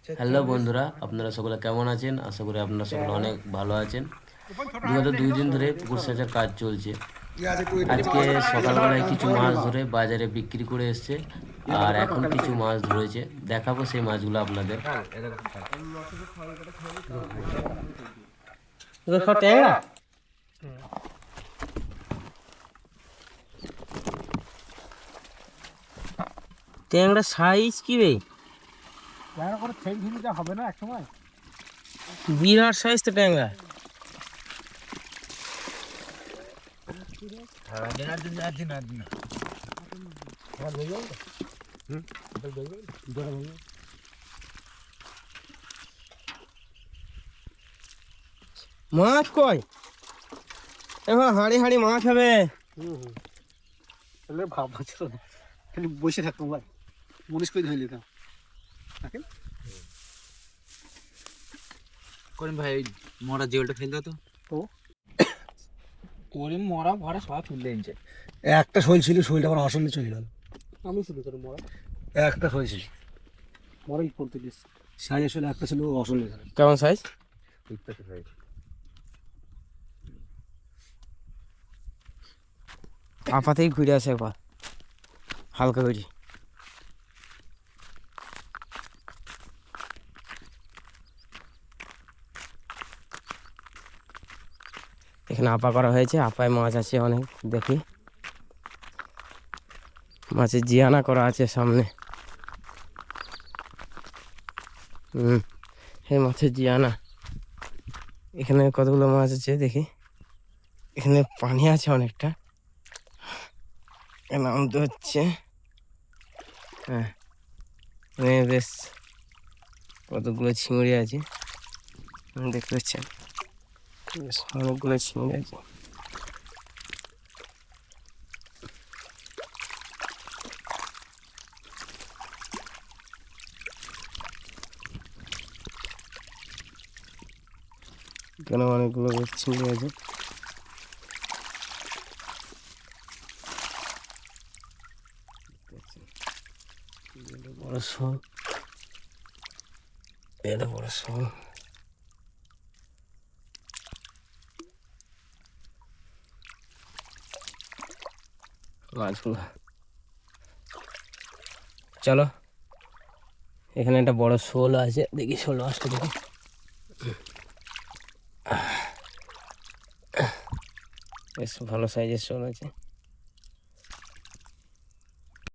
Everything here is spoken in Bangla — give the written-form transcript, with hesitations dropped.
হ্যালো বন্ধুরা, আপনারা সকলে কেমন আছেন? আশা করি আপনারা সকলে অনেক ভালো আছেন। বিগত 2 দিন ধরে পুকুর সেচের কাজ চলছে। আজকে সকালবেলায় কিছু মাছ ধরে বাজারে বিক্রি করে এসছে, আর এখন কিছু মাছ ধরেছে। দেখাবো সেই মাছগুলো আপনাদের। ট্যাংরা সাইজ কি রে? হবে না এক সময়। বিরাট সাইজ তো ট্যাংরা। মাছ কই? এবার হাঁড়ি হাঁড়ি মাছ হবে। ভাবছি তো খালি বসে থাকতাম ভাই, মুনিশ করে ধরে নিতাম। করিম ভাই মরা জিওলটা ফেল দাও তো। ও করিম মরা ভরা সব তুললে এনেছে। একটা শৈল ছিল, শৈলটা আবার অসম্ভব চলে গেল। আমি ছিল তোর মরা একটা শৈল ছিল, মরাই করতে দিস সাইজ শৈল একটা ছিল, অসম্ভব গেল। কেমন সাইজ? আপাতেই ঘুরে আসে একবার হালকা করে। এখানে আপা করা হয়েছে, আপায় মাছ আছে অনেক। দেখি মাছের জিয়ানা করা আছে সামনে। এই মাছের জিয়ানা। এখানে কতগুলো মাছ আছে দেখি। এখানে পানি আছে অনেকটা, নামতে হচ্ছে। হ্যাঁ, এখানে বেশ কতগুলো চিংড়ি আছে দেখতে পাচ্ছেন। বেশ অনেকগুলো চিংড়ি আছে। এখানে অনেকগুলো চিংড়ি আছে। বড় শোল, এটা বড় শোল। মাছগুলো চলো, এখানে একটা বড় শোল আছে, দেখি শোল মাছটা দেখি। বেশ ভালো সাইজের শোল আছে।